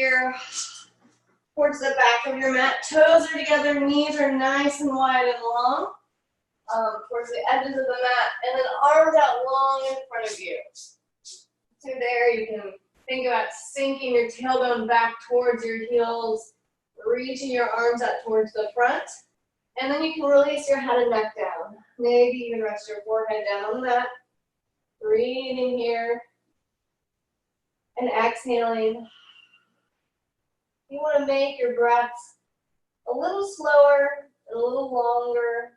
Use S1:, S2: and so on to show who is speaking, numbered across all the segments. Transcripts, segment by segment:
S1: here towards the back of your mat. Toes are together, knees are nice and wide and long. Towards the edges of the mat, and then arms out long in front of you. So there, you can think about sinking your tailbone back towards your heels, reaching your arms out towards the front, and then you can release your head and neck down. Maybe even rest your forehead down on the mat. Breathing here, and exhaling. You want to make your breaths a little slower, and a little longer,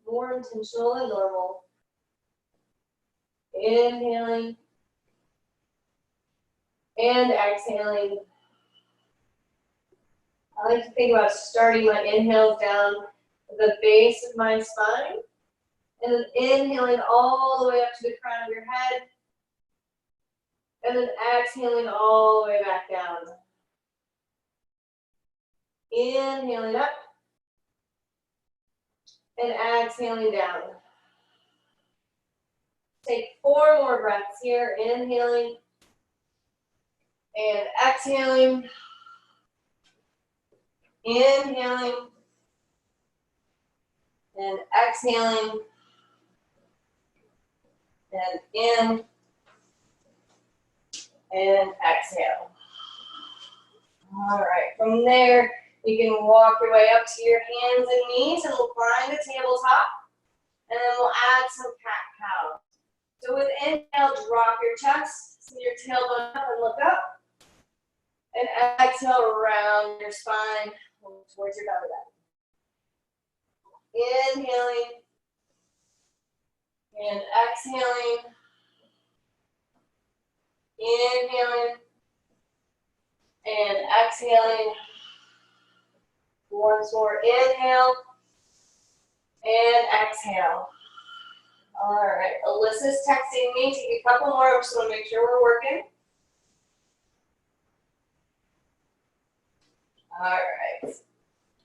S1: more intentional than normal. Inhaling and exhaling. I like to think about starting my inhales down at the base of my spine, and then inhaling all the way up to the crown of your head, and then exhaling all the way back down. Inhaling up, and exhaling down. Take 4 more breaths here, inhaling and exhaling. Inhaling and exhaling. And in and exhale. All right, from there, you can walk your way up to your hands and knees, and we'll find the tabletop, and then we'll add some cat-cow. So with inhale, drop your chest, send your tailbone up and look up, and exhale, round your spine towards your belly button. Inhaling, and exhaling, inhaling, and exhaling. Once more, inhale, and exhale. All right, Alyssa's texting me. Take a couple more. I just want to make sure we're working. All right. All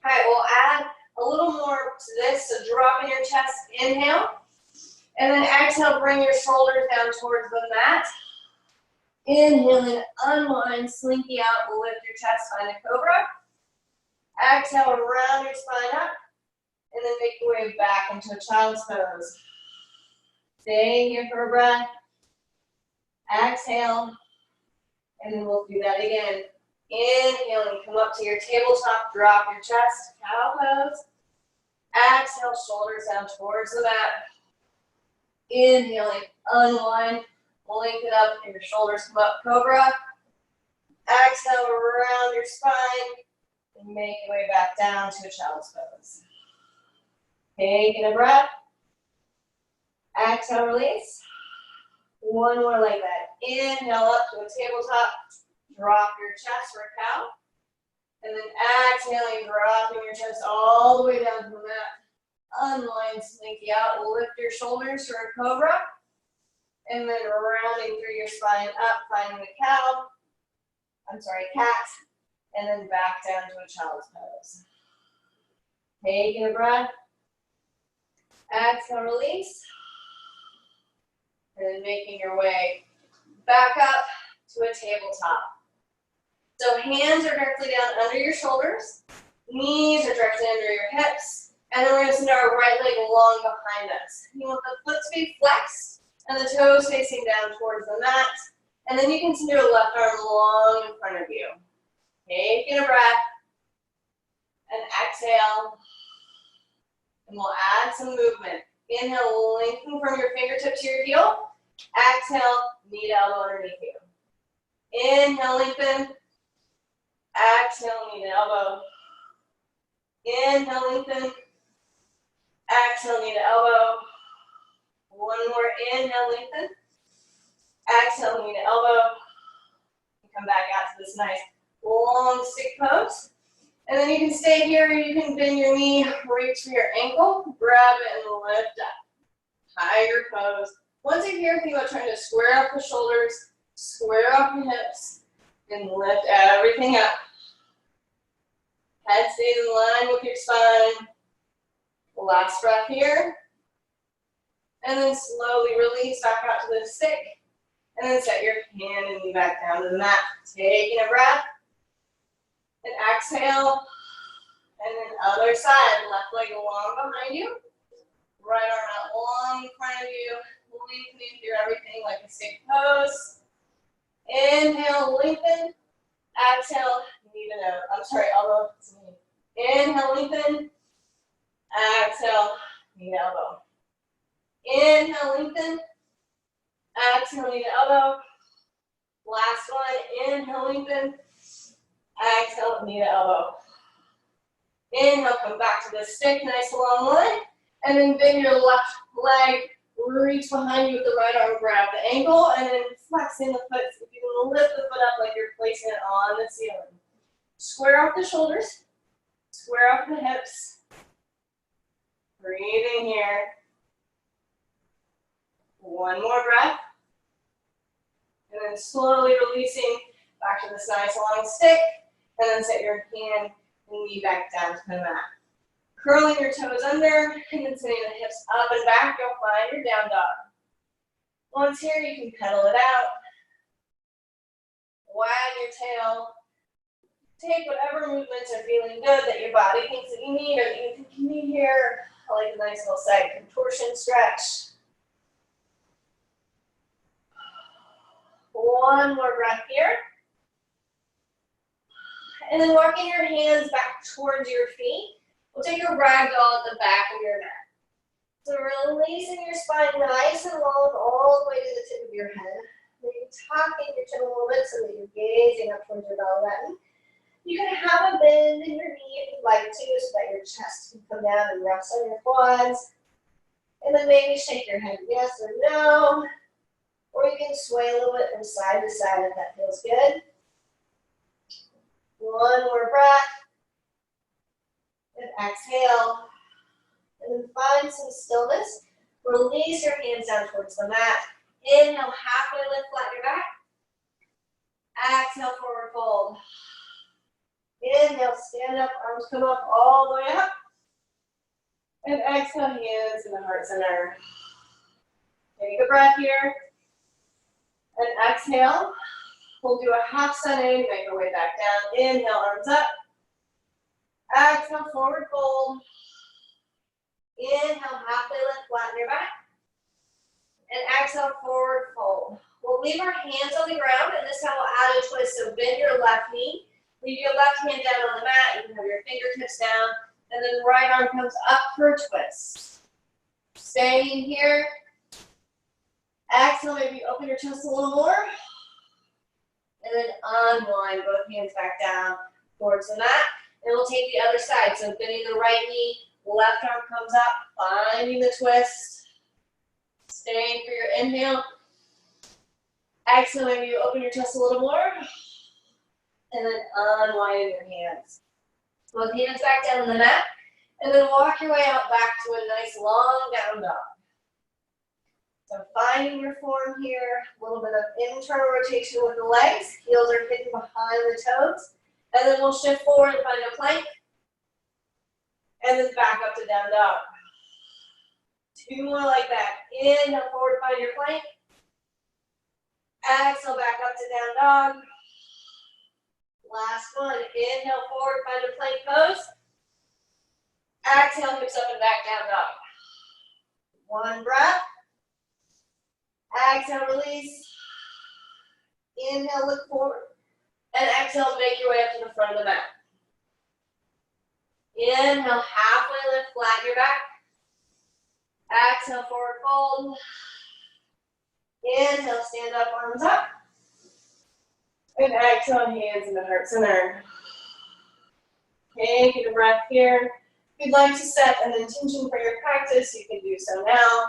S1: right, we'll add a little more to this. So drop in your chest, inhale. And then exhale, bring your shoulders down towards the mat. Inhaling, unwind, slinky out, lift your chest, find a cobra. Exhale, round your spine up. And then make your way back into a child's pose. Stay here for a breath. Exhale. And then we'll do that again. Inhaling, come up to your tabletop, drop your chest, cow pose. Exhale, shoulders down towards the mat. Inhaling, unwind, lengthen up, and your shoulders come up, cobra. Exhale, around your spine, and make your way back down to a child's pose. Taking a breath. Exhale, release. One more like that. Inhale up to a tabletop. Drop your chest for a cow. And then exhaling, dropping your chest all the way down to the mat. Unwind, slinky out. Lift your shoulders for a cobra. And then rounding through your spine up, finding the cat. And then back down to a child's pose. Taking a breath. Exhale, release. And then making your way back up to a tabletop. So hands are directly down under your shoulders. Knees are directly under your hips. And then we're going to send our right leg long behind us. You want the foot to be flexed and the toes facing down towards the mat. And then you can send your left arm long in front of you. Taking a breath. And exhale. And we'll add some movement. Inhale, lengthen from your fingertip to your heel. Exhale, knee to elbow underneath you. Inhale, lengthen. Exhale, knee to elbow. Inhale, lengthen. Exhale, knee to elbow. One more, inhale, lengthen. Exhale, knee to elbow. And come back out to this nice long stick pose. And then you can stay here, you can bend your knee, reach for your ankle, grab it and lift up. Tiger pose. Once you're here, think about trying to square up the shoulders, square up your hips, and lift everything up. Head stays in line with your spine. Last breath here. And then slowly release back out to the stick. And then set your hand and knee back down to the mat. Taking a breath. And exhale. And then other side. Left leg long behind you. Right arm out long in front of you. Lengthening through everything like a stick pose. Inhale, lengthen. Exhale, knee to nose. I'm sorry, elbow to knee. Inhale, lengthen. Exhale, knee to elbow. Inhale, lengthen. Exhale, knee to elbow. Last one. Inhale, lengthen. Exhale, knee to elbow. Inhale, come back to the stick, nice long line. And then bend your left leg, reach behind you with the right arm, grab the ankle, and then flexing the foot. So you can lift the foot up like you're placing it on the ceiling. Square off the shoulders, square off the hips. Breathing here. One more breath. And then slowly releasing back to this nice long stick. And then set your hand and knee back down to the mat. Curling your toes under, and then sending the hips up and back. You'll find your down dog. Once here, you can pedal it out. Wag your tail. Take whatever movements are feeling good that your body thinks that you need or that you think you need here. I like a nice little side contortion stretch. One more breath here. And then walking your hands back towards your feet. We'll take a ragdoll at the back of your neck. So releasing your spine nice and long all the way to the tip of your head. Maybe tucking your chin a little bit so that you're gazing up towards your belly button. You can have a bend in your knee if you'd like to so that your chest can come down and rest on your quads. And then maybe shake your head yes or no. Or you can sway a little bit from side to side if that feels good. One more breath. And exhale. And then find some stillness. Release your hands down towards the mat. Inhale, halfway lift, flatten your back. Exhale, forward fold. Inhale, stand up, arms come up all the way up. And exhale, hands in the heart center. Take a breath here. And exhale. We'll do a half sunny, make our way back down. Inhale, arms up. Exhale, forward fold. Inhale, halfway lift, flatten your back. And exhale, forward fold. We'll leave our hands on the ground, and this time we'll add a twist. So bend your left knee. Leave your left hand down on the mat. You can have your fingertips down. And then the right arm comes up for a twist. Staying here. Exhale, maybe open your chest a little more. And then unwind, both hands back down towards the mat. And we'll take the other side. So bending the right knee, left arm comes up, finding the twist. Staying for your inhale. Exhale, maybe you open your chest a little more. And then unwinding your hands. Both hands back down on the mat. And then walk your way out back to a nice long down dog. So finding your form here, a little bit of internal rotation with the legs. Heels are hidden behind the toes. And then we'll shift forward and find a plank. And then back up to down dog. Two more like that. Inhale, forward, find your plank. Exhale, back up to down dog. Last one. Inhale, forward, find a plank pose. Exhale, hips up and back down dog. One breath. Exhale, release. Inhale, look forward. And exhale, make your way up to the front of the mat. Inhale, halfway lift, flatten your back. Exhale, forward fold. Inhale, stand up, arms up. And exhale, hands in the heart center. Okay, take a breath here. If you'd like to set an intention for your practice, you can do so now.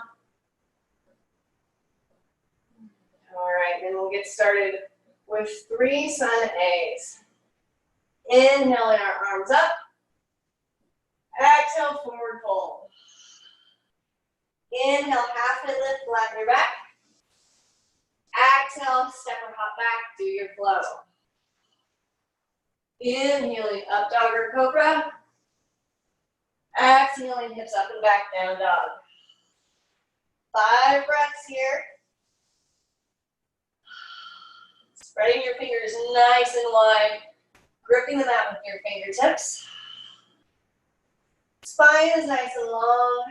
S1: All right, then we'll get started with 3 sun A's. Inhaling our arms up. Exhale, forward fold. Inhale, halfway lift, flatten your back. Exhale, step or hop back, do your flow. Inhaling, up dog or cobra. Exhaling, hips up and back, down dog. 5 breaths here. Spreading your fingers nice and wide, gripping the mat with your fingertips. Spine is nice and long.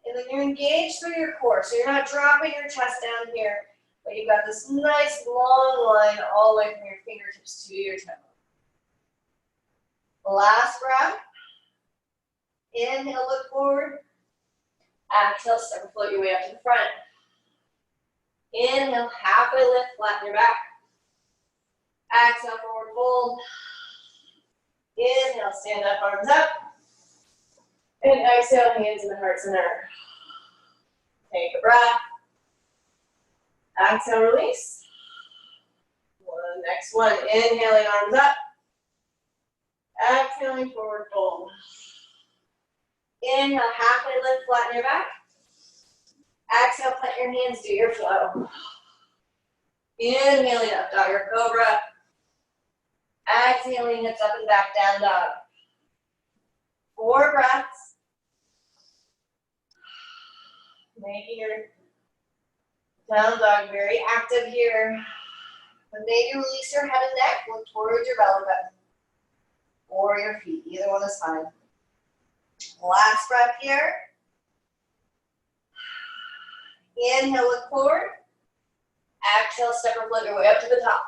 S1: And then you're engaged through your core, so you're not dropping your chest down here, but you've got this nice long line all the way from your fingertips to your toe. Last breath. Inhale, look forward. Exhale, step and float your way up to the front. Inhale, halfway lift, flatten your back. Exhale, forward fold. Inhale, stand up, arms up. And exhale, hands in the heart center. Take a breath. Exhale, release. Next one, inhaling, arms up. Exhaling, forward fold. Inhale, halfway lift, flatten your back. Exhale, plant your hands, do your flow. Inhaling up, dog or cobra. Exhaling, hips up and back, down dog. 4 breaths. Making your down dog very active here. When maybe release your head and neck, look towards your belly button. Or your feet, either one is fine. Last breath here. Inhale, look forward. Exhale, step or float your way up to the top.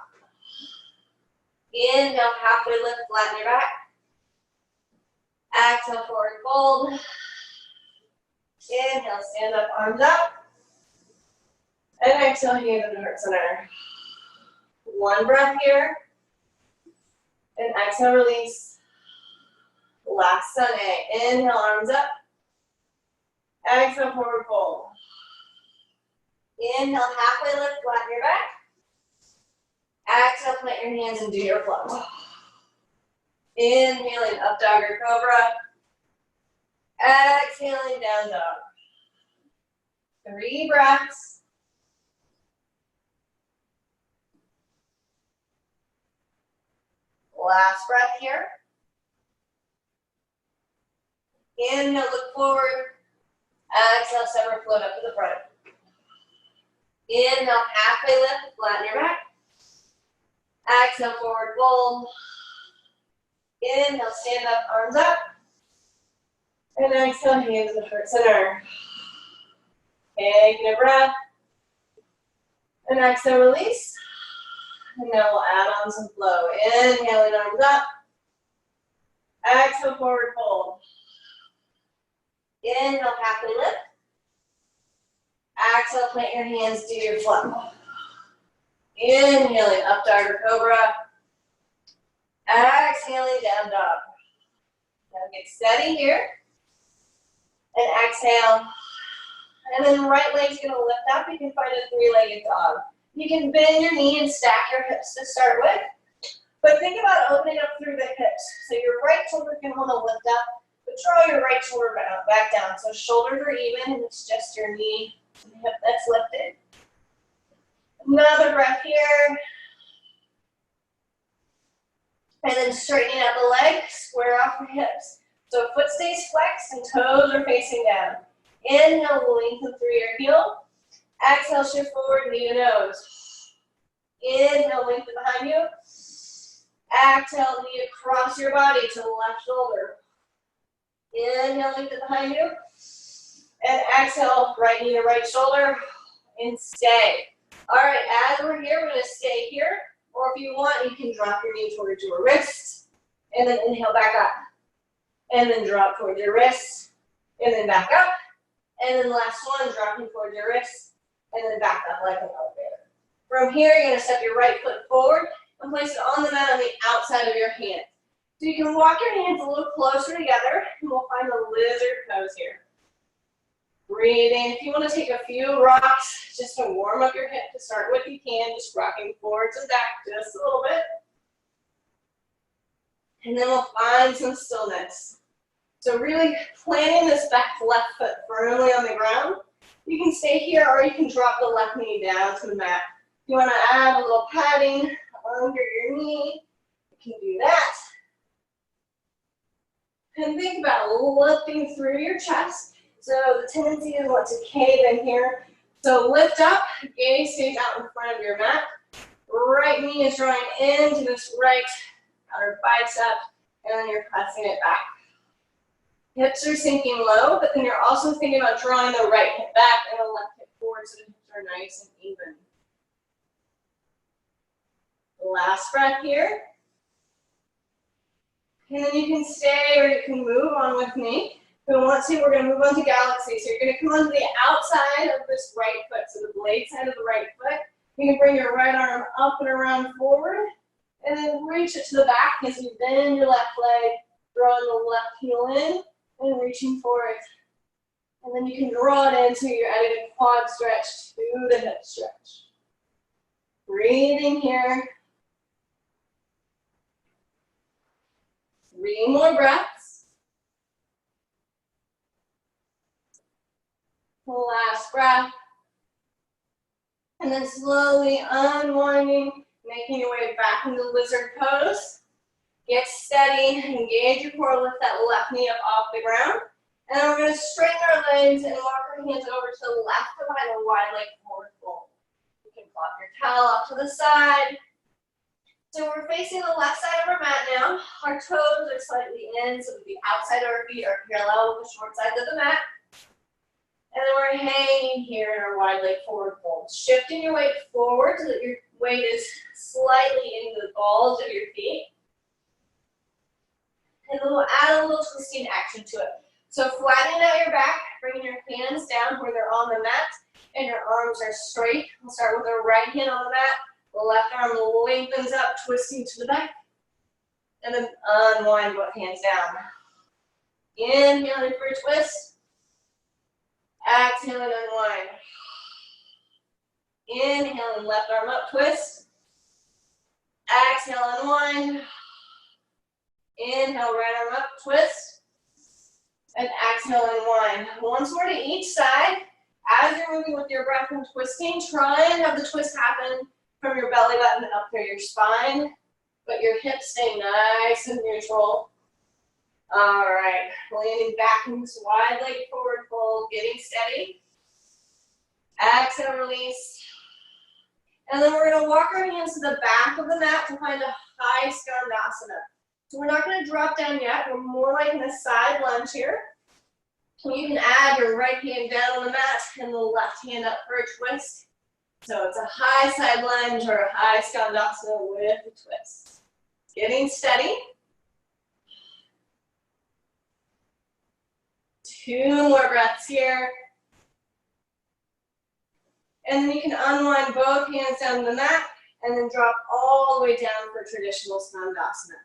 S1: Inhale, halfway lift, flatten your back. Exhale, forward fold. Inhale, stand up, arms up. And exhale, hands in the heart center. 1 breath here. And exhale, release. Last Sunday. Inhale, arms up. Exhale, forward fold. Inhale, halfway lift, flatten your back. Exhale, plant your hands and do your flow. Inhaling, up dog or cobra. Exhaling, down dog. 3 breaths. Last breath here. Inhale, look forward. Exhale, step or float up to the front. Inhale, halfway lift, flatten your back. Exhale, forward fold. Inhale, stand up, arms up. And exhale, hands in the heart center. Taking a breath. And exhale, release. And now we'll add on some flow. Inhaling, arms up. Exhale, forward fold. Inhale, halfway lift. Exhale, plant your hands, do your flow. Inhaling, up dog or cobra. Exhaling, down dog. Now get steady here. And exhale. And then right leg's gonna lift up. You can find a 3-legged dog. You can bend your knee and stack your hips to start with. But think about opening up through the hips. So your right shoulder can want to lift up, but draw your right shoulder back down. So shoulders are even, and it's just your knee and hip that's lifted. Another breath here. And then straightening out the leg, square off your hips. So foot stays flexed and toes are facing down. Inhale, lengthen through your heel. Exhale, shift forward, knee to nose. Inhale, lengthen behind you. Exhale, knee across your body to the left shoulder. Inhale, lengthen behind you. And exhale, right knee to right shoulder. And stay. All right, as we're here, we're going to stay here. Or if you want, you can drop your knee towards your wrist. And then inhale back up. And then drop towards your wrist. And then back up. And then last one, dropping towards your wrist. And then back up like an elevator. From here, you're going to step your right foot forward and place it on the mat on the outside of your hand. So you can walk your hands a little closer together, and we'll find the lizard pose here. Breathe in. If you want to take a few rocks just to warm up your hip to start with, you can. Just rocking forwards and back just a little bit. And then we'll find some stillness. So really planting this back left foot firmly on the ground. You can stay here or you can drop the left knee down to the mat. If you want to add a little padding under your knee, you can do that. And think about lifting through your chest. So the tendency is want to cave in here. So lift up, gaze stays out in front of your mat. Right knee is drawing into this right outer bicep, and then you're pressing it back. Hips are sinking low, but then you're also thinking about drawing the right hip back and the left hip forward so the hips are nice and even. Last breath here. And then you can stay or you can move on with me. If we want to, we're going to move on to Galaxy. So you're going to come onto the outside of this right foot, so the blade side of the right foot. You can bring your right arm up and around forward, and then reach it to the back as you bend your left leg, drawing the left heel in, and reaching forward. And then you can draw it in so you're adding a quad stretch to the hip stretch. Breathing here. 3 more breaths. Last breath. And then slowly unwinding, making your way back into lizard pose. Get steady, engage your core, lift that left knee up off the ground. And then we're going to straighten our legs and walk our hands over to the left behind a wide leg forward fold. You can flop your towel off to the side. So we're facing the left side of our mat now. Our toes are slightly in, so the outside of our feet are parallel with the short sides of the mat. And then we're hanging here in our wide leg forward fold. Shifting your weight forward so that your weight is slightly into the balls of your feet. And then we'll add a little twisting action to it. So flattening out your back, bringing your hands down where they're on the mat, and your arms are straight. We'll start with our right hand on the mat. The left arm lengthens up, twisting to the back. And then unwind both hands down. Inhaling for a twist. Exhale and unwind. Inhale and left arm up, twist. Exhale, unwind. Inhale, right arm up, twist. And exhale, unwind. Once more to each side. As you're moving with your breath and twisting, try and have the twist happen from your belly button up through your spine, but your hips stay nice and neutral. All right, landing back in this wide leg forward fold, getting steady. Exhale, release. And then we're going to walk our hands to the back of the mat to find a high Skansasana. So we're not going to drop down yet. We're more like in a side lunge here. You can add your right hand down on the mat and the left hand up for a twist. So it's a high side lunge or a high Skansasana with a twist. Getting steady. 2 more breaths here. And then you can unwind both hands down to the mat and then drop all the way down for traditional Skansasana.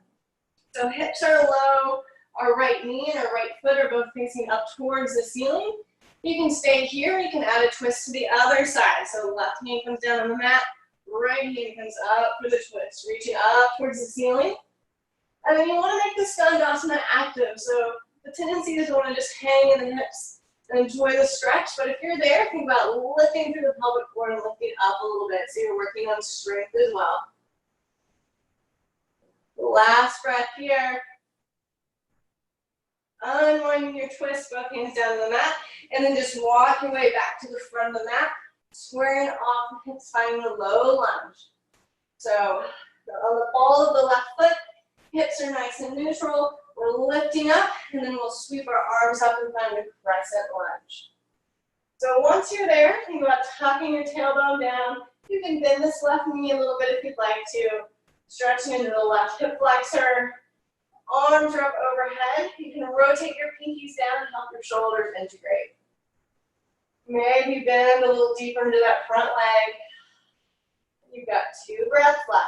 S1: So hips are low, our right knee and our right foot are both facing up towards the ceiling. You can stay here, you can add a twist to the other side. So left hand comes down on the mat, right hand comes up for the twist, reaching up towards the ceiling. And then you want to make the Skansasana active. So the tendency is to want to just hang in the hips and enjoy the stretch. But if you're there, think about lifting through the pelvic floor and lifting up a little bit. So you're working on strength as well. Last breath here. Unwinding your twist, both hands down on the mat. And then just walk your way back to the front of the mat, squaring off the hips, finding a low lunge. So on the ball of the left foot, hips are nice and neutral. We're lifting up, and then we'll sweep our arms up and find a crescent lunge. So once you're there, think about tucking your tailbone down. You can bend this left knee a little bit if you'd like to. Stretching into the left hip flexor. Arms are up overhead. You can rotate your pinkies down and help your shoulders integrate. Maybe bend a little deeper into that front leg. You've got 2 breaths left.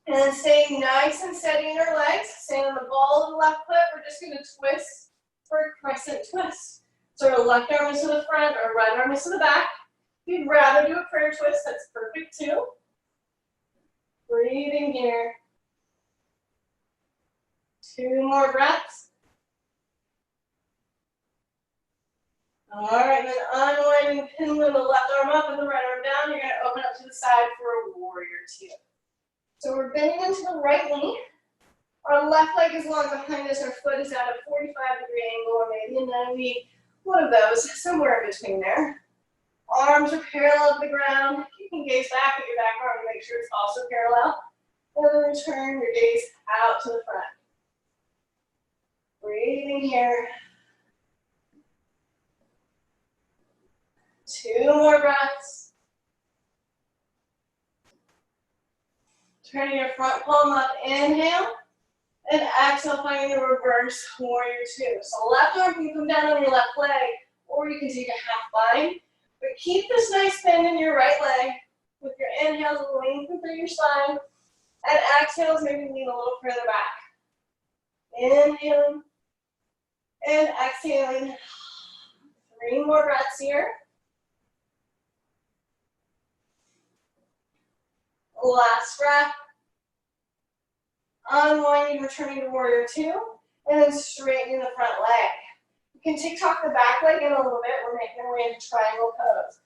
S1: And then staying nice and steady in our legs. Staying on the ball of the left foot, we're just going to twist for a crescent twist. So our left arm is to the front, our right arm is to the back. If you'd rather do a prayer twist, that's perfect too. Breathing here. 2 more breaths. All right, then unwinding, pinwheel the left arm up and the right arm down. You're going to open up to the side for a warrior 2. So we're bending into the right knee. Our left leg is long behind us, our foot is at a 45-degree angle, or maybe a 90, one of those, somewhere in between there. Arms are parallel to the ground. You can gaze back at your back arm to make sure it's also parallel. And then return your gaze out to the front. Breathing here. 2 more breaths. Turning your front palm up, inhale. And exhale, finding the reverse warrior 2. So left arm can come down on your left leg, or you can take a half bind. But keep this nice bend in your right leg. With your inhales, lengthen through your spine. And exhales, maybe lean a little further back. Inhaling. And exhaling. 3 more breaths here. Last breath. Unwinding, returning to warrior 2, and then straightening the front leg. You can tick-tock the back leg in a little bit. We're making our way into triangle pose.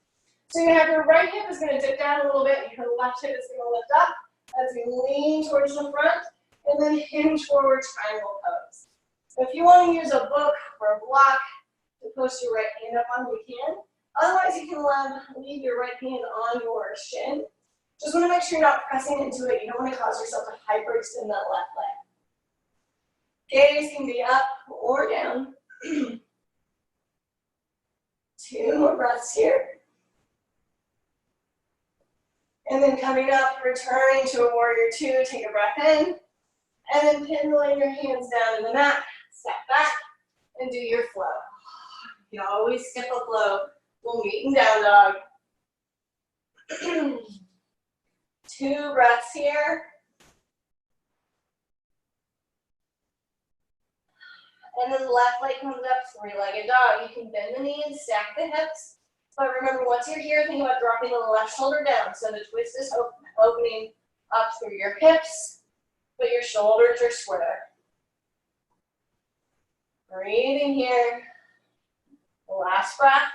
S1: So you have your right hip is going to dip down a little bit, and your left hip is going to lift up as we lean towards the front, and then hinge forward triangle pose. So if you want to use a book or a block to post your right hand up on, you can. Otherwise, you can leave your right hand on your shin. Just want to make sure you're not pressing into it. You don't want to cause yourself to hyperextend that left leg. Gaze can be up or down. 2 more breaths here. And then coming up, returning to a warrior 2, take a breath in. And then pinwheeling your hands down to the mat, step back, and do your flow. You can always skip a flow. We'll meet in down dog. 2 breaths here. And then the left leg comes up, 3-legged dog. You can bend the knee and stack the hips. But remember, once you're here, think about dropping the left shoulder down. So the twist is opening up through your hips, but your shoulders are square. Breathing here. Last breath.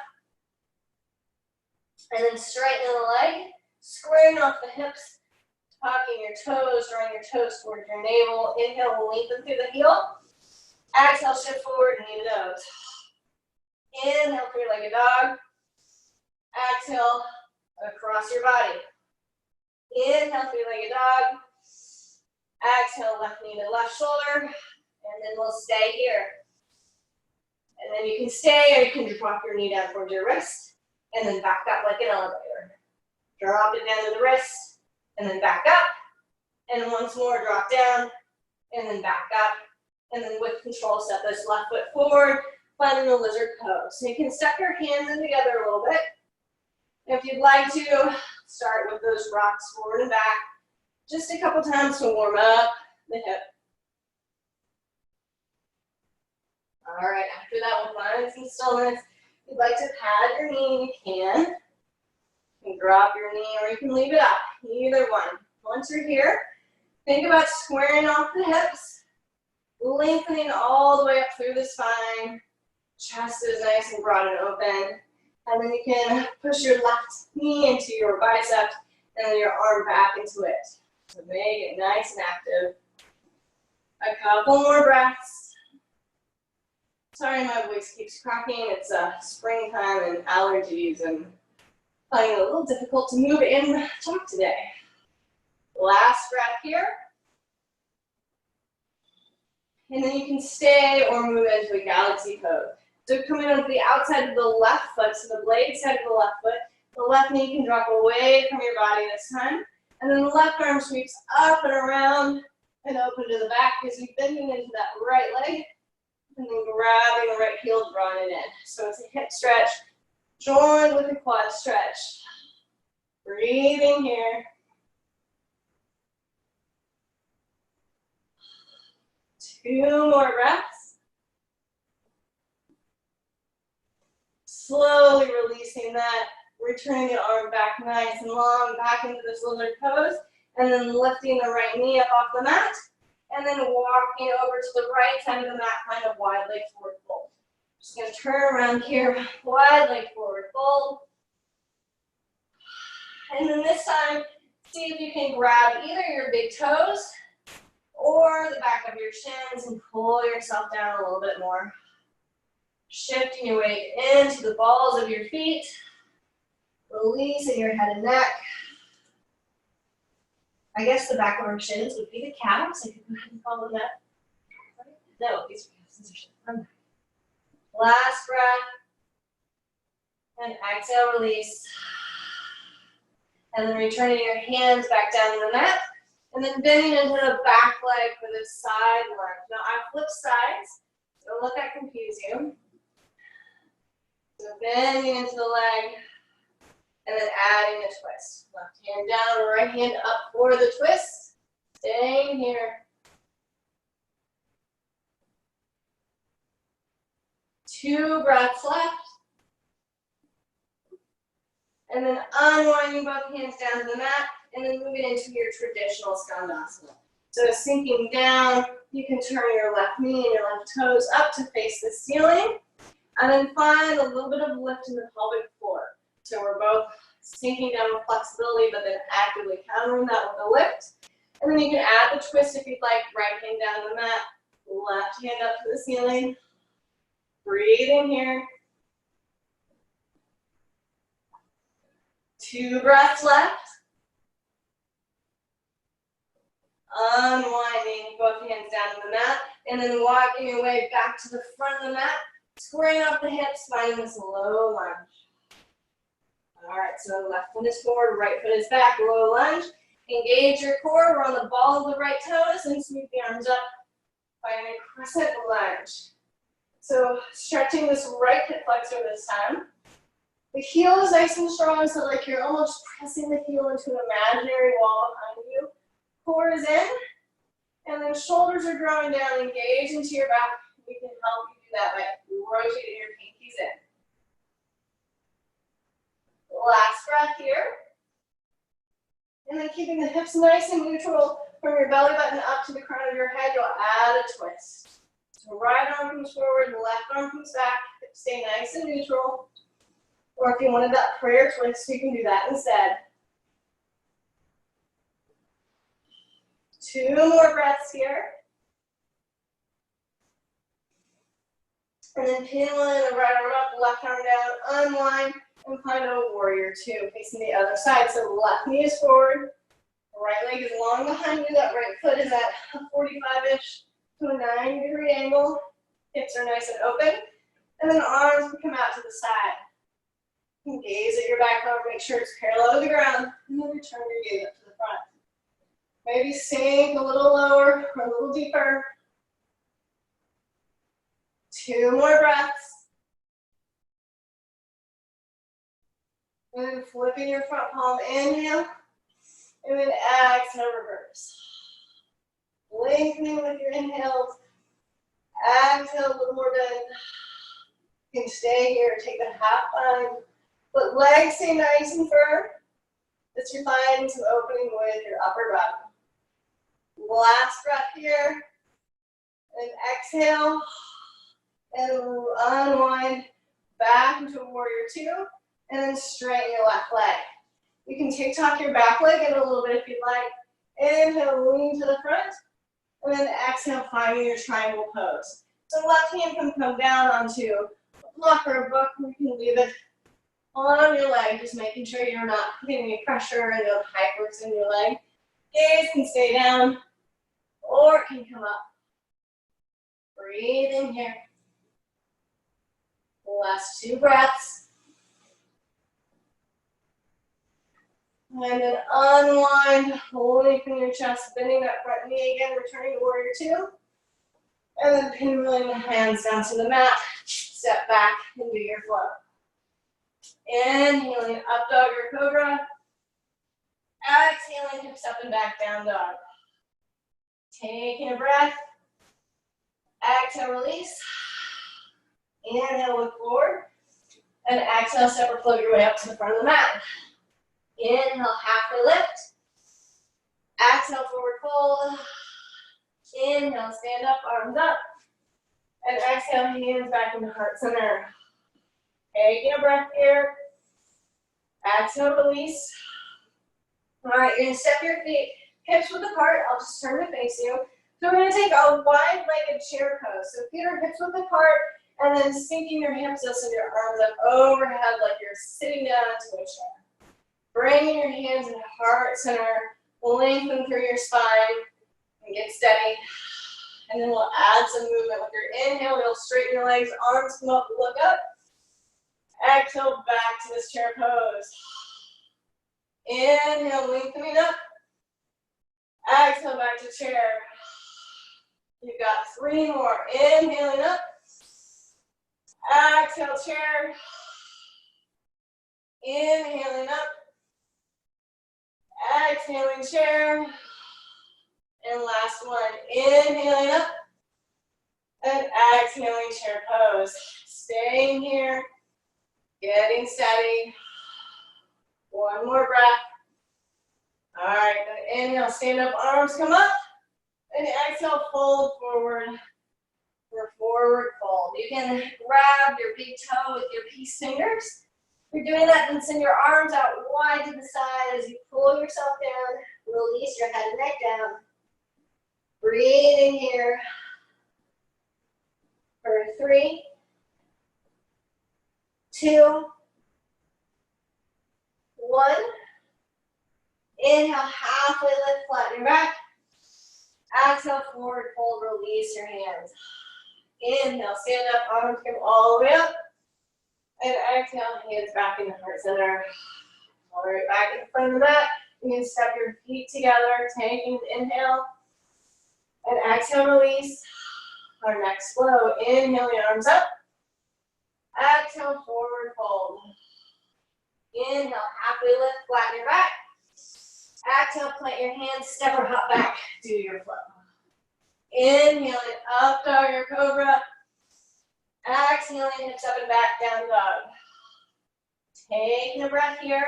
S1: And then straightening the leg, squaring off the hips, tucking your toes, drawing your toes towards your navel. Inhale, lengthen through the heel. Exhale, shift forward, knee to nose. Inhale, 3-legged dog. Exhale, across your body. Inhale, 3-legged dog. Exhale, left knee to left shoulder. And then we'll stay here. And then you can stay, or you can drop your knee down towards your wrist. And then back up like an elevator. Drop it down to the wrist. And then back up. And once more, drop down. And then back up. And then with control, step this left foot forward, finding the lizard pose. So you can step your hands in together a little bit. If you'd like to, start with those rocks forward and back. Just a couple times to warm up the hip. All right, after that, we'll find some stillness. If you'd like to pad your knee, you can. You can drop your knee, or you can leave it up. Either one. Once you're here, think about squaring off the hips, lengthening all the way up through the spine. Chest is nice and broad and open. And then you can push your left knee into your bicep and then your arm back into it. So make it nice and active. A couple more breaths. Sorry, my voice keeps cracking. It's springtime and allergies, and finding it a little difficult to move and talk today. Last breath here. And then you can stay or move into a galaxy pose. So coming onto the outside of the left foot, so the blade side of the left foot, the left knee can drop away from your body this time. And then the left arm sweeps up and around and open to the back as you're bending into that right leg. And then grabbing the right heel, drawing it in. So it's a hip stretch, joined with a quad stretch. Breathing here. Two more breaths. Slowly releasing that, returning the arm back nice and long, back into this lizard pose, and then lifting the right knee up off the mat, and then walking over to the right side of the mat, kind of wide leg forward fold. Just gonna turn around here, wide leg forward fold. And then this time, see if you can grab either your big toes or the back of your shins and pull yourself down a little bit more. Shifting your weight into the balls of your feet, releasing your head and neck. I guess the back of our shins would be the calves. I could go ahead and call them that. No, these are calves. Last breath. And exhale, release. And then returning your hands back down to the mat. And then bending into the back leg for the side lunge. Now I flip sides. Don't let that confuse you. So bending into the leg. And then adding a twist. Left hand down, right hand up for the twist. Staying here. 2 breaths left. And then unwinding both hands down to the mat, and then moving into your traditional Skansasana. So sinking down, you can turn your left knee and your left toes up to face the ceiling, and then find a little bit of lift in the pelvic floor. So we're both sinking down with flexibility, but then actively countering that with a lift. And then you can add the twist if you'd like, right hand down to the mat, left hand up to the ceiling. Breathe in here. 2 breaths left. Unwinding both hands down to the mat, and then walking your way back to the front of the mat, squaring off the hips, finding this low lunge. All right, so left foot is forward, right foot is back, low lunge. Engage your core, we're on the ball of the right toes, and sweep the arms up, finding a crescent lunge. So stretching this right hip flexor this time. The heel is nice and strong, so like you're almost pressing the heel into an imaginary wall behind you. Core is in, and then shoulders are drawing down. Engage into your back. We can help you do that by rotating your pinkies in. Last breath here. And then keeping the hips nice and neutral from your belly button up to the crown of your head, you'll add a twist. So right arm comes forward, left arm comes back. Hips stay nice and neutral. Or if you wanted that prayer twist, you can do that instead. 2 more breaths here. And then pinwheel the right arm up, left arm down, unwind, and find a warrior 2, facing the other side. So left knee is forward, right leg is long behind you, that right foot is at a 45-ish to a 90-degree angle. Hips are nice and open. And then arms can come out to the side. You can gaze at your back arm, make sure it's parallel to the ground, and then return your gaze up to the front. Maybe sink a little lower or a little deeper. 2 more breaths. And then flipping your front palm, inhale. And then exhale, reverse. Lengthening with your inhales. Exhale, a little more bend. You can stay here, take the half bind. But legs stay nice and firm. As you're finding some opening with your upper body. Last breath here. And exhale. And unwind back into a warrior 2. And then straighten your left leg. You can TikTok your back leg in a little bit if you'd like. Inhale, lean to the front. And then exhale, finding your triangle pose. So left hand can come down onto a block or a book. You can leave it on your leg, just making sure you're not putting any pressure and no hyperx in your leg. Gaze can stay down or it can come up. Breathe in here. Last 2 breaths. And then unwind, holding from your chest, bending that front knee again, returning to warrior 2. And then pinwheeling the hands down to the mat. Step back and do your flow. Inhaling, up dog or cobra. Exhaling, hips up and back, down dog. Taking a breath. Exhale, release. Inhale, look forward. And exhale, separate float your way up to the front of the mat. Inhale, halfway lift. Exhale, forward fold. Inhale, stand up, arms up. And exhale, hands back into heart center. Taking a breath here. Exhale, release. All right, you're gonna step your feet hips width apart. I'll just turn to face you. So we're going to take a wide-legged chair pose. So feet are hips width apart, and then sinking your hips up so your arms up overhead like you're sitting down into a chair. Bringing your hands into heart center, lengthen through your spine, and get steady. And then we'll add some movement with your inhale. You'll straighten your legs, arms come up, look up. Exhale, back to this chair pose. Inhale, lengthening up. Exhale, back to chair. You've got 3 more. Inhaling up. Exhale, chair. Inhaling up. Exhaling, chair. And last one. Inhaling up. And exhaling, chair pose. Staying here. Getting steady. One more breath. All right, then inhale, stand up, arms come up. And exhale, fold forward for forward fold. You can grab your big toe with your peace fingers. If you're doing that, then send your arms out wide to the side as you pull yourself down. Release your head and neck down. Breathing here for 3, 2, 1. Inhale, halfway lift, flatten your back. Exhale, forward fold, release your hands. Inhale, stand up, arms come all the way up. And exhale, hands back in the heart center. All right, back in front of the mat. You can step your feet together, taking the inhale. And exhale, release. Our next flow, inhale, your arms up. Exhale, forward fold. Inhale, halfway lift, flatten your back. Exhale, plant your hands, step or hop back, do your flow. Inhaling, up dog or cobra. Exhaling, hips up and back, down dog. Taking a breath here.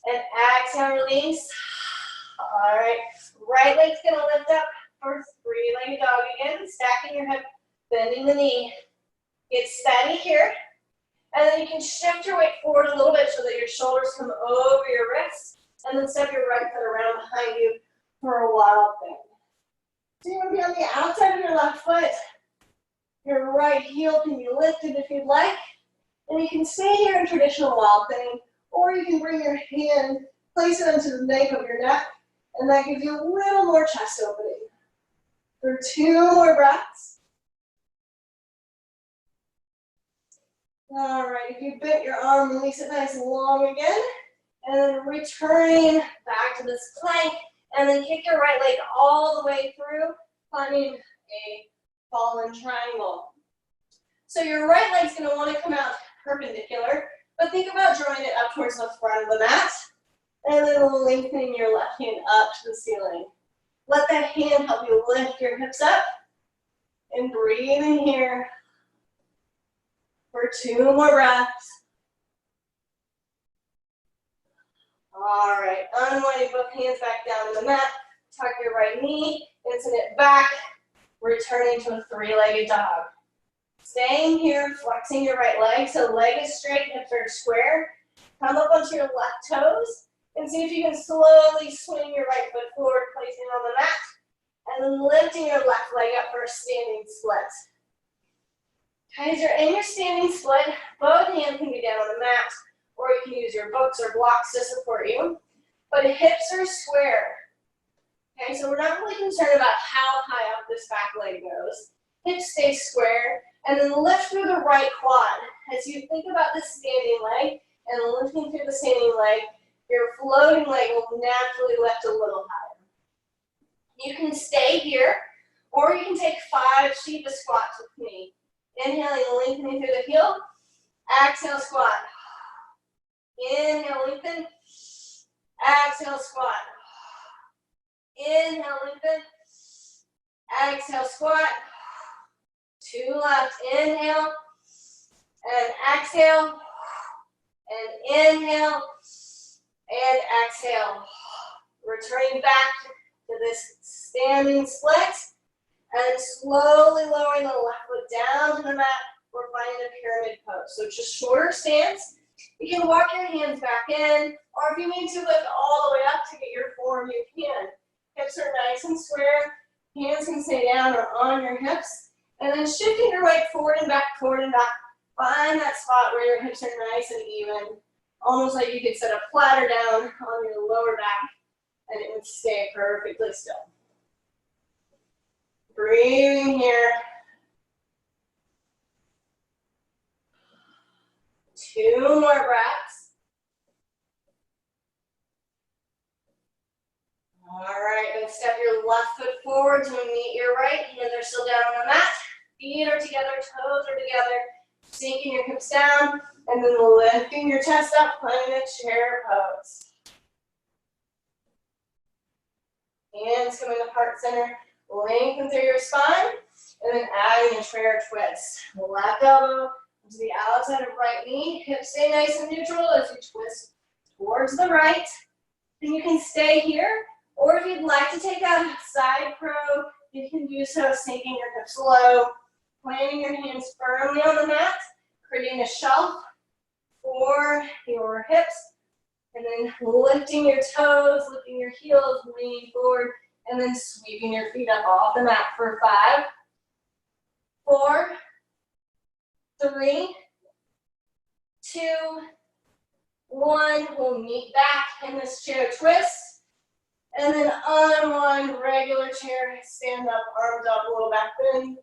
S1: And exhale, release. All right, right leg's gonna lift up for 3-legged dog again. Stacking your hip, bending the knee. Get steady here. And then you can shift your weight forward a little bit so that your shoulders come over your wrists. And then step your right foot around behind you for a wild thing. So you want to be on the outside of your left foot. Your right heel can be lifted if you'd like. And you can stay here in traditional wild thing. Or you can bring your hand, place it onto the nape of your neck. And that gives you a little more chest opening. For 2 more breaths. All right, if you bent your arm, release it nice and long again. And then returning back to this plank, and then kick your right leg all the way through, finding a fallen triangle. So your right leg's gonna wanna come out perpendicular, but think about drawing it up towards the front of the mat, and then lengthening your left hand up to the ceiling. Let that hand help you lift your hips up, and breathe in here for 2 more breaths. All right, unwinding both hands back down to the mat. Tuck your right knee, instant it back, returning to a 3-legged dog. Staying here, flexing your right leg, so leg is straight, hips are square. Come up onto your left toes, and see if you can slowly swing your right foot forward, placing it on the mat, and then lifting your left leg up for a standing split. Okay, as you're in your standing split, both hands can be down on the mat, or you can use your books or blocks to support you. But hips are square. Okay, so we're not really concerned about how high up this back leg goes. Hips stay square, and then lift through the right quad. As you think about this standing leg, and lifting through the standing leg, your floating leg will naturally lift a little higher. You can stay here, or you can take 5 Shiva squats with me. Inhaling, lengthening through the heel. Exhale, squat. Inhale, lengthen. Exhale, squat. Inhale, lengthen. Exhale, squat. 2 left. Inhale. And exhale. And inhale. And exhale. Returning back to this standing split. And slowly lowering the left foot down to the mat. We're finding a pyramid pose. So just shorter stance. You can walk your hands back in, or if you need to lift all the way up to get your form, you can. Hips are nice and square. Hands can stay down or on your hips. And then shifting your weight forward and back, forward and back. Find that spot where your hips are nice and even. Almost like you could set a platter down on your lower back and it would stay perfectly still. Breathing here. 2 more breaths. All right, then step your left foot forward to meet your right. Hands are still down on the mat. Feet are together, toes are together. Sinking your hips down, and then lifting your chest up, planting a chair pose. Hands coming to heart center. Lengthen through your spine, and then adding a chair twist. Left elbow to the outside of right knee. Hips stay nice and neutral as you twist towards the right. Then you can stay here, or if you'd like to take a side crow, you can do so, sinking your hips low, planting your hands firmly on the mat, creating a shelf for your hips, and then lifting your toes, lifting your heels, leaning forward, and then sweeping your feet up off the mat for 5, 4, 3, 2, 1. We'll meet back in this chair twist. And then unwind, regular chair, stand up, arms up, low back bend.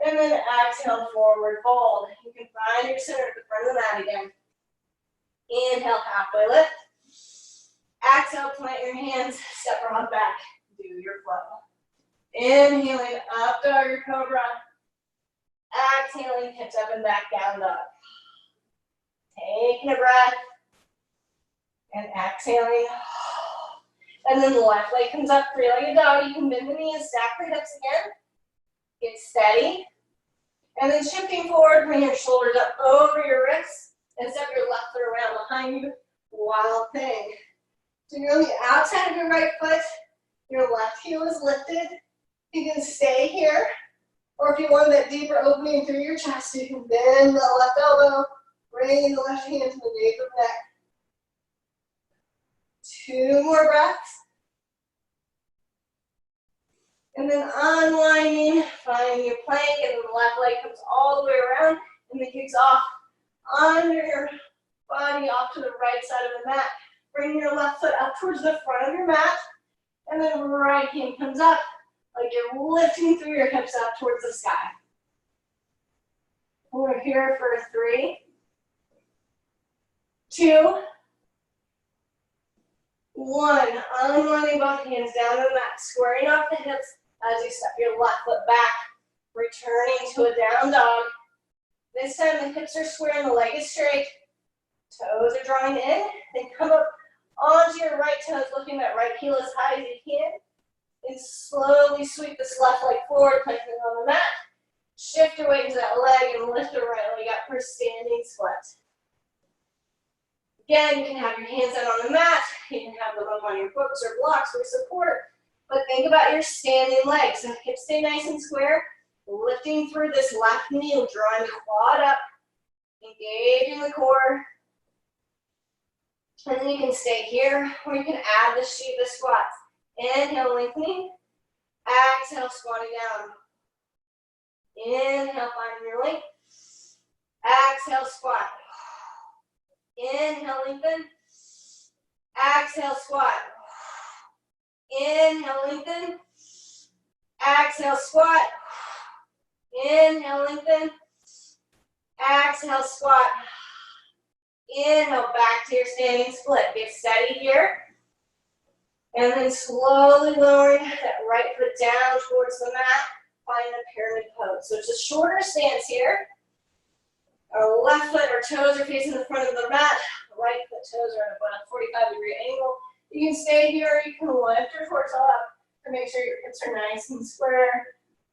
S1: And then exhale, forward fold. You can find your center at the front of the mat again. Inhale, halfway lift. Exhale, plant your hands, step or hug back. Do your flow. Inhaling, up dog or cobra. Exhaling, hips up and back, down dog. Taking a breath. And exhaling. And then the left leg comes up, 3-legged dog. You can bend the knees, stack the hips again. Get steady. And then shifting forward, bring your shoulders up over your wrists and step your left foot around behind you. Wild thing. So you're on the outside of your right foot. Your left heel is lifted. You can stay here. Or if you want that deeper opening through your chest, you can bend the left elbow, bring the left hand to the nape of the neck. 2 more breaths. And then unwinding, finding your plank, and then the left leg comes all the way around and then kicks off under your body, off to the right side of the mat. Bring your left foot up towards the front of your mat, and then right hand comes up, like you're lifting through your hips up towards the sky. We're here for 3, 2, 1. Unwinding both hands down to the mat, squaring off the hips as you step your left foot back, returning to a down dog. This time the hips are square and the leg is straight. Toes are drawing in. Then come up onto your right toes, lifting that right heel as high as you can. And slowly sweep this left leg forward, placing it on the mat. Shift your weight into that leg and lift the right leg up for standing split. Again, you can have your hands out on the mat. You can have them up on your books or blocks for support. But think about your standing legs. So hips stay nice and square. Lifting through this left knee, drawing the quad up. Engaging the core. And then you can stay here, or you can add the Shiva squats. Inhale, lengthening. Exhale, squatting down. Inhale, finding your length. Exhale, squat. Inhale, lengthen. Exhale, squat. Inhale, lengthen. Exhale, squat. Inhale, lengthen. Exhale, squat. Inhale, back to your standing split. Get steady here. And then slowly lowering that right foot down towards the mat. Find the pyramid pose. So it's a shorter stance here. Our left foot, our toes are facing the front of the mat. The right foot toes are at about a 45-degree angle. You can stay here, you can lift your torso up to make sure your hips are nice and square.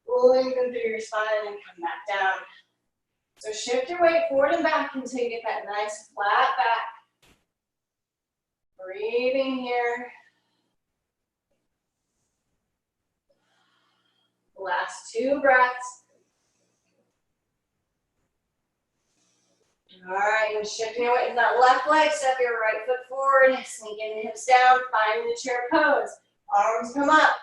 S1: Lengthen through your spine and come back down. So shift your weight forward and back until you get that nice flat back. Breathing here. Last 2 breaths. All right, and shifting your weight to that left leg, step your right foot forward, sinking the hips down, finding the chair pose. Arms come up.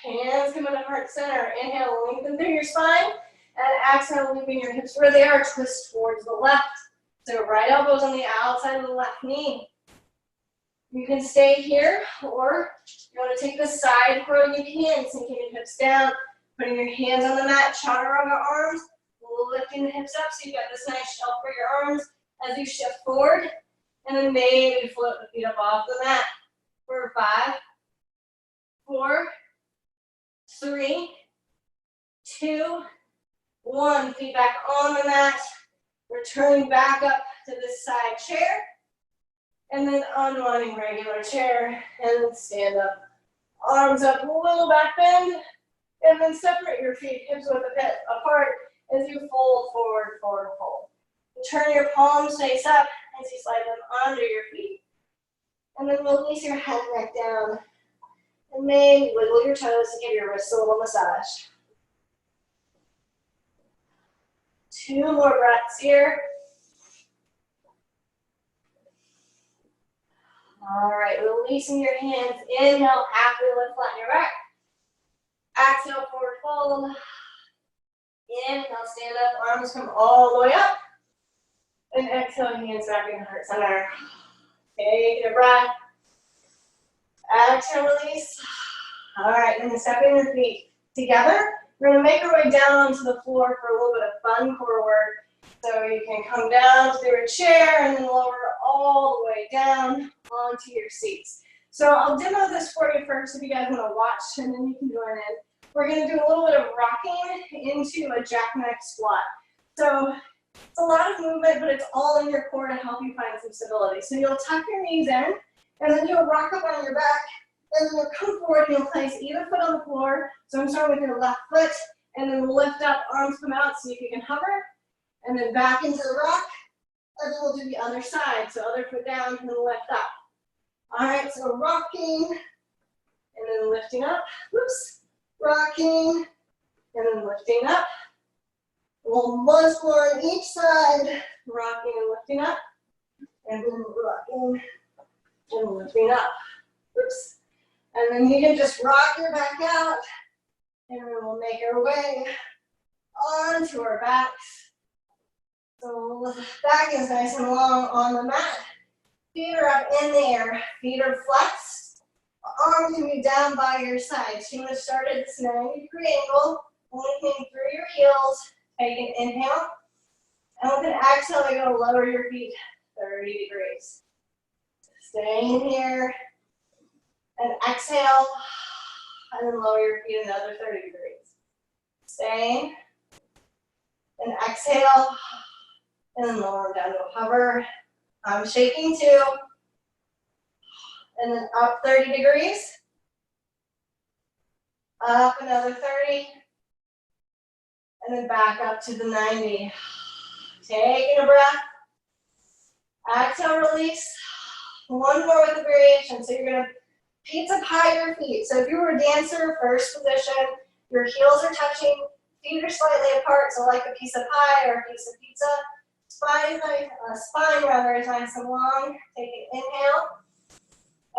S1: Hands come into heart center. Inhale, lengthen through your spine. And exhale, looping your hips where they are. Twist towards the left. So right elbow's on the outside of the left knee. You can stay here, or you want to take the side throw, you can. Sinking your hips down, putting your hands on the mat, chaturanga arms, lifting the hips up so you've got this nice shelf for your arms as you shift forward. And then maybe float the feet up off the mat for 5, 4, 3, 2, 1. Feet back on the mat. Returning back up to this side chair. And then unwinding regular chair. And then stand up. Arms up, a little back bend. And then separate your feet, hips width apart as you fold forward, forward, fold. Turn your palms face up as you slide them under your feet. And then release your head and neck down. And maybe wiggle your toes to give your wrists a little massage. 2 more breaths here. All right, releasing your hands. Inhale, halfway lift, flatten your back. Exhale, forward fold. Inhale, stand up, arms come all the way up. And exhale, hands back in heart center. Take a breath. Exhale, release. All right, then stepping your feet together. We're gonna make our way down onto the floor for a little bit of fun core work. So you can come down to your chair and then lower all the way down onto your seats. So I'll demo this for you first if you guys wanna watch, and then you can join in. We're gonna do a little bit of rocking into a jackknife squat. So it's a lot of movement, but it's all in your core to help you find some stability. So you'll tuck your knees in, and then you'll rock up on your back, and then you'll come forward and you'll place either foot on the floor. So I'm starting with your left foot, and then lift up, arms come out, see if you can hover, and then back into the rock, and then we'll do the other side. So other foot down and lift up. All right, so rocking, and then lifting up, whoops, rocking, and then lifting up. Well, once more on each side, rocking and lifting up, and then rocking and lifting up. Oops. And then you can just rock your back out, and then we'll make our way onto our backs. So the back is nice and long on the mat. Feet are up in the air, feet are flexed. Arms can be down by your sides. You want to start at this 90-degree angle, lengthening through your heels. Take an inhale, and with an exhale, you're going to lower your feet 30 degrees. Staying here, and exhale, and then lower your feet another 30 degrees. Staying, and exhale, and then lower down to a hover. I'm shaking too, and then up 30 degrees, up another 30, and then back up to the 90. Taking a breath. Exhale, release. One more with the variation. So you're going to pizza pie your feet. So if you were a dancer, first position, your heels are touching, feet are slightly apart, so like a piece of pie or a piece of pizza. Spine rather is nice and long. Take an inhale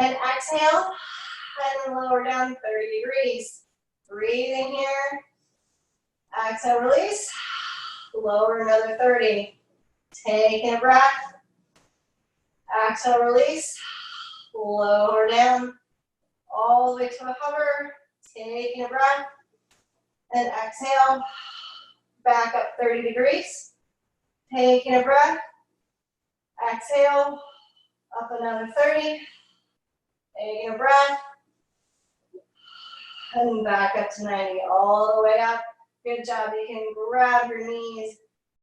S1: and exhale, and then lower down 30 degrees. Breathing here. Exhale, release. Lower another 30. Taking a breath. Exhale, release. Lower down. All the way to a hover. Taking a breath. And exhale. Back up 30 degrees. Taking a breath. Exhale. Up another 30. Taking a breath. And back up to 90. All the way up. Good job. You can grab your knees,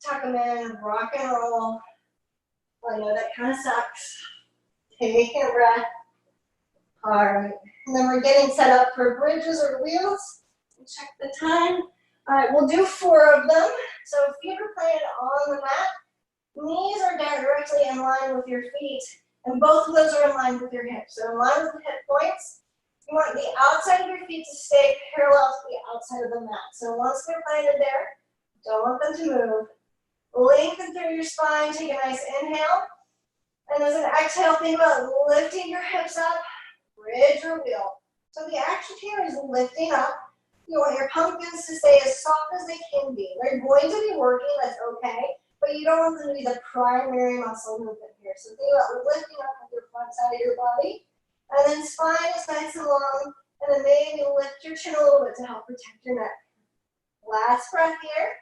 S1: tuck them in, rock and roll. I know that kind of sucks. Taking a breath. All right. And then we're getting set up for bridges or wheels. Check the time. All right, we'll do 4 of them. So feet are planted on the mat. Knees are down directly in line with your feet. And both of those are in line with your hips. So in line with the hip points. You want the outside of your feet to stay parallel to the outside of the mat. So once they're planted there, don't want them to move. Lengthen through your spine, take a nice inhale. And as an exhale, think about lifting your hips up, bridge or wheel.
S2: So the action here is lifting up. You want your pumpkins to stay as soft as they can be. They're going to be working, that's okay, but you don't want them to be the primary muscle movement here. So think about lifting up with your front side of your body, and then spine is nice and long, and then maybe lift your chin a little bit to help protect your neck. Last breath here,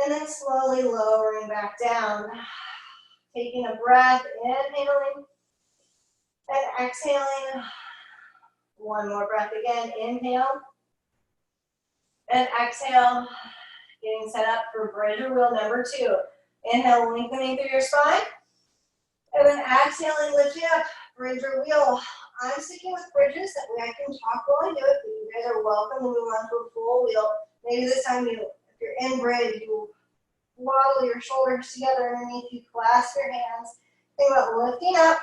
S2: and then slowly lowering back down. Taking a breath, inhaling, and exhaling. One more breath again, inhale, and exhale. Getting set up for bridge or wheel number 2. Inhale, lengthening through your spine. And then exhaling, lifting up, bridge or wheel. I'm sticking with bridges, that way I can talk while I do it, but you guys are welcome to move on to a full wheel. Maybe this time if you're in bridge, you waddle your shoulders together underneath you, clasp your hands. Think about lifting up.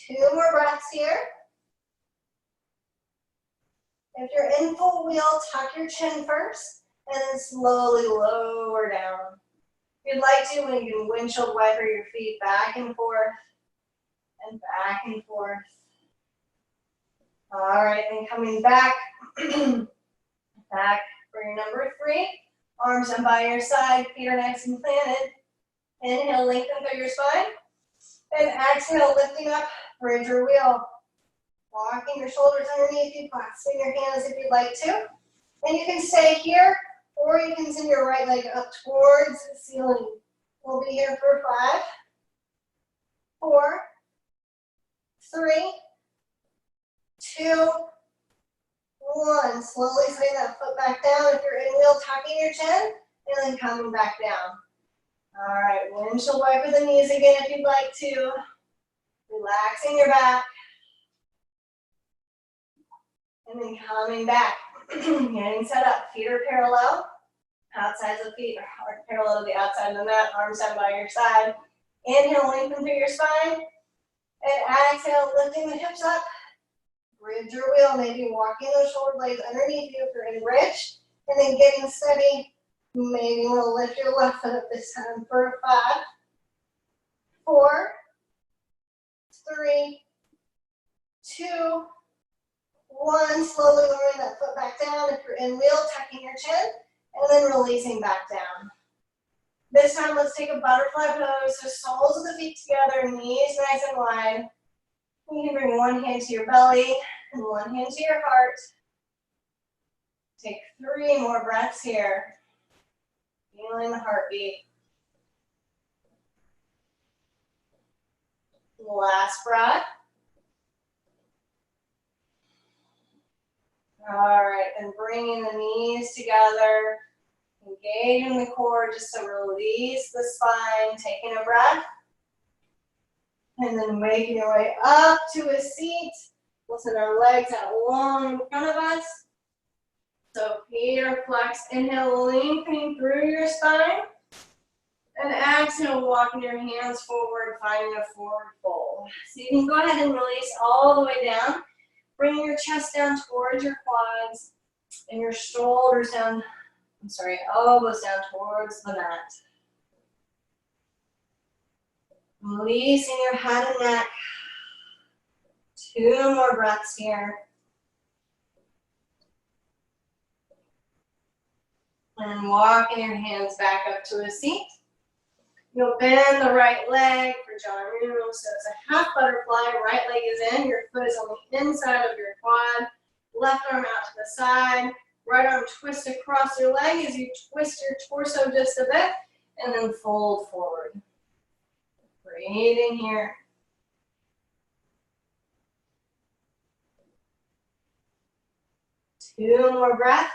S2: 2 more breaths here. If you're in full wheel, tuck your chin first, and then slowly lower down. If you'd like to, when you can windshield wiper your feet back and forth, and back and forth. All right, and coming back, back for your number 3. Arms down by your side, feet are nice and planted. Inhale, lengthen through your spine. And exhale, lifting up, bridge or wheel. Walking your shoulders underneath you, clasping your hands if you'd like to. And you can stay here, or you can send your right leg up towards the ceiling. We'll be here for 5, 4, 3, 2, 1. Slowly swing that foot back down. If you're in wheel, tucking your chin, and then coming back down. All right, windshield wiper the knees again if you'd like to. Relaxing your back. And then coming back. Getting set up. Feet are parallel. Outsides of feet are parallel to the outside of the mat. Arms down by your side. Inhale, lengthen through your spine. And exhale, lifting the hips up. Bridge or wheel. Maybe walking those shoulder blades underneath you if you're in bridge. And then getting steady. Maybe you want to lift your left foot up this time for 5, 4, 3, 2, 1. Slowly lowering that foot back down. If you're in wheel, tucking your chin, and then releasing back down. This time, let's take a butterfly pose. So soles of the feet together, knees nice and wide. You can bring one hand to your belly and one hand to your heart. Take 3 more breaths here. Feeling the heartbeat. Last breath. All right, and bringing the knees together, engaging the core just to release the spine, taking a breath, and then making your way up to a seat. We'll send our legs out long in front of us. So feet are flexed. Inhale, lengthening through your spine. And exhale, walking your hands forward, finding a forward fold. So you can go ahead and release all the way down. Bring your chest down towards your quads and your shoulders down, elbows down towards the mat. Releasing your head and neck. 2 more breaths here. And walking your hands back up to a seat. You'll bend the right leg for Jananu. So it's a half butterfly. Right leg is in. Your foot is on the inside of your quad. Left arm out to the side. Right arm twist across your leg as you twist your torso just a bit. And then fold forward. Breathing here. Two more breaths.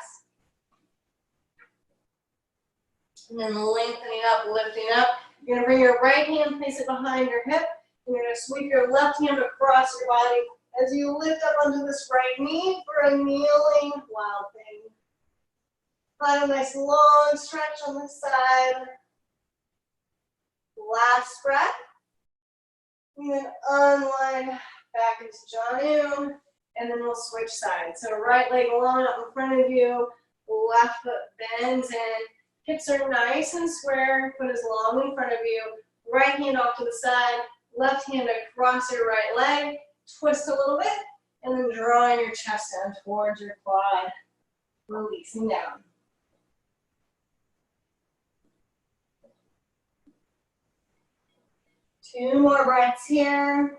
S2: And then lengthening up, lifting up. You're going to bring your right hand, place it behind your hip. You're going to sweep your left hand across your body as you lift up onto this right knee for a kneeling wild thing. Find a nice long stretch on this side. Last breath. And then unwind back into Janu. And then we'll switch sides. So right leg long up in front of you. Left foot bends in. Hips are nice and square. Foot is long in front of you. Right hand off to the side. Left hand across your right leg.
S1: twist a little bit, and then drawing your chest down towards your quad, releasing down. Two more breaths here.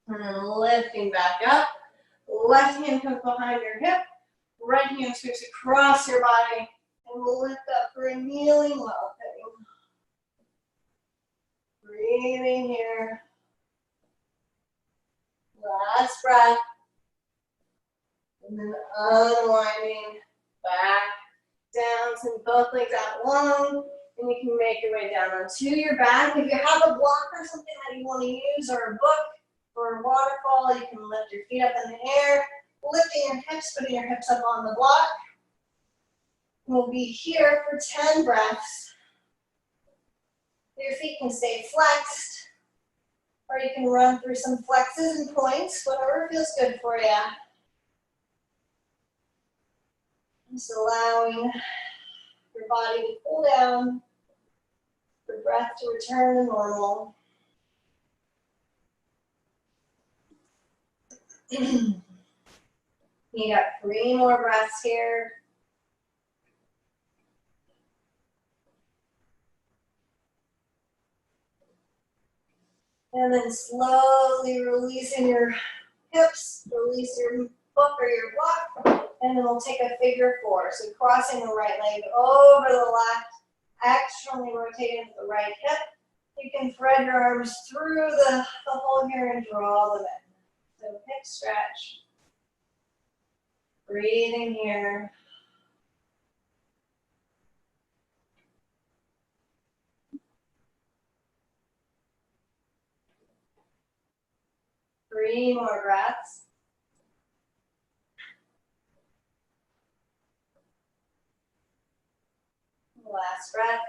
S1: And then lifting back up. Left hand comes behind your hip. Right hand sweeps across your body. And we'll lift up for a kneeling well thing. Breathing here. Last breath. And then unwinding back down. Send both legs out long. And you can make your way down onto your back. If you have a block or something that you want to use, or a book, or a waterfall, you can lift your feet up in the air, lifting your hips, putting your hips up on the block. We'll be here for 10 breaths. Your feet can stay flexed, or you can run through some flexes and points, whatever feels good for you. Just allowing your body to cool down, for breath to return to normal. You got 3 more breaths here. And then slowly releasing your hips, release your book or your block, and then we'll take a figure 4. So crossing the right leg over the left, externally rotating to the right hip. You can thread your arms through the hole here and draw them in. So hip stretch. Breathing here. Three more breaths. Last breath.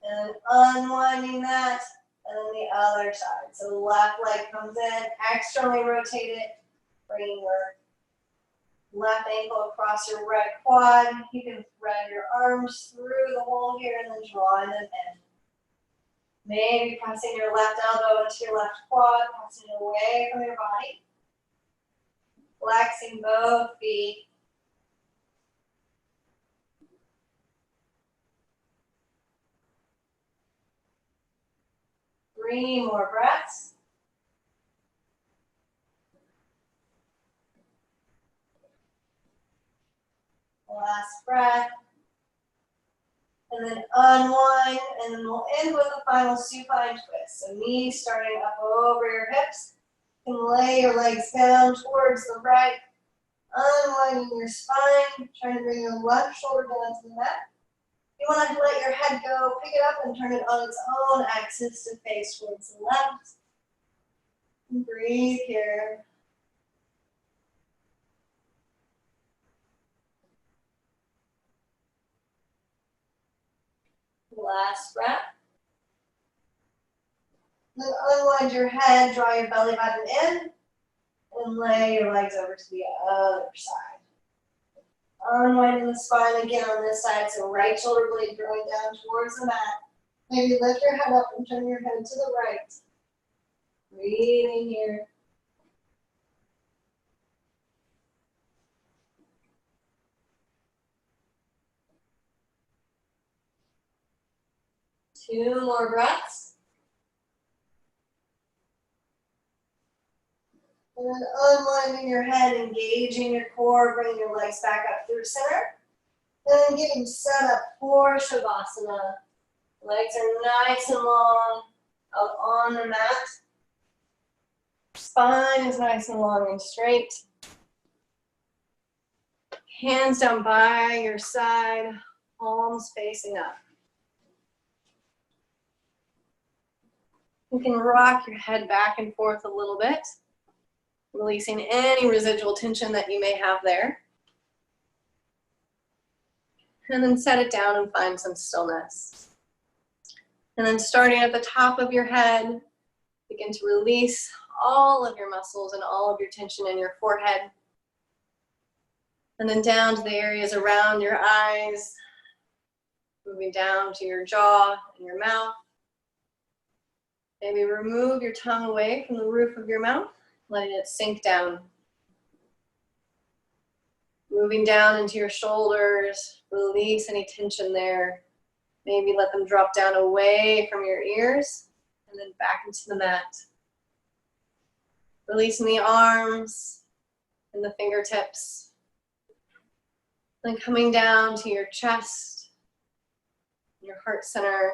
S1: And unwinding that, and then the other side. So the left leg comes in, externally rotate it, bring your left ankle across your right quad. You can thread your arms through the hole here and then drawing them in. Maybe pressing your left elbow into your left quad, pressing away from your body. Flexing both feet. Three more breaths. Last breath. And then unwind, and then we'll end with a final supine twist. So knees starting up over your hips. You can lay your legs down towards the right, unwinding your spine, trying to bring your left shoulder down to the mat. You want to let your head go, pick it up and turn it on its own axis to face towards the left. And breathe here. Last breath. Then unwind your head, draw your belly button in, and lay your legs over to the other side. Unwinding the spine again on this side, so right shoulder blade going down towards the mat. Maybe lift your head up and turn your head to the right. Breathing here. Two more breaths. And then unwinding your head, engaging your core, bringing your legs back up through center. And then getting set up for Shavasana. Legs are nice and long out on the mat. Spine is nice and long and straight. Hands down by your side, palms facing up. You can rock your head back and forth a little bit, releasing any residual tension that you may have there. And then set it down and find some stillness. And then starting at the top of your head, begin to release all of your muscles and all of your tension in your forehead. And then down to the areas around your eyes, moving down to your jaw and your mouth. Maybe remove your tongue away from the roof of your mouth, letting it sink down. Moving down into your shoulders, release any tension there. Maybe let them drop down away from your ears and then back into the mat. Releasing the arms and the fingertips. Then coming down to your chest, your heart center,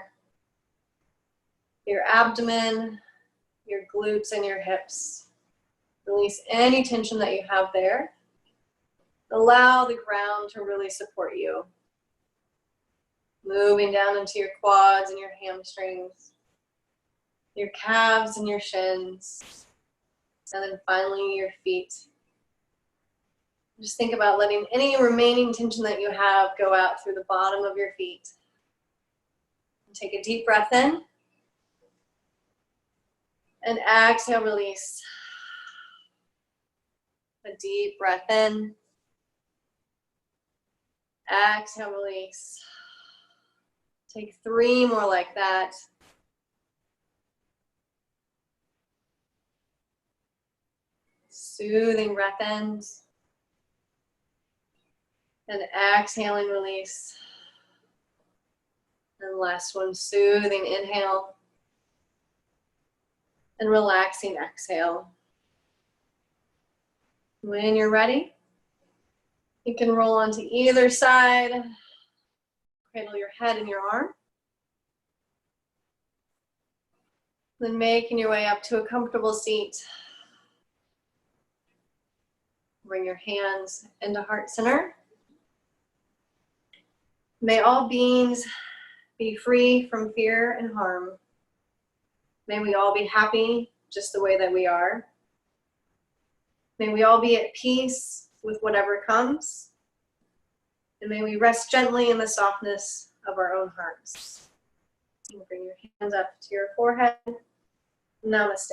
S1: your abdomen, your glutes and your hips. Release any tension that you have there. Allow the ground to really support you. Moving down into your quads and your hamstrings, your calves and your shins, and then finally your feet. Just think about letting any remaining tension that you have go out through the bottom of your feet. And take a deep breath in. And exhale, release. A deep breath in. Exhale, release. Take 3 more like that. Soothing breath ins. And exhaling, release. And last one, soothing inhale. And relaxing exhale. When you're ready, you can roll onto either side. Cradle your head in your arm. Then making your way up to a comfortable seat. Bring your hands into heart center. May all beings be free from fear and harm. May we all be happy just the way that we are. May we all be at peace with whatever comes. And may we rest gently in the softness of our own hearts. And bring your hands up to your forehead. Namaste.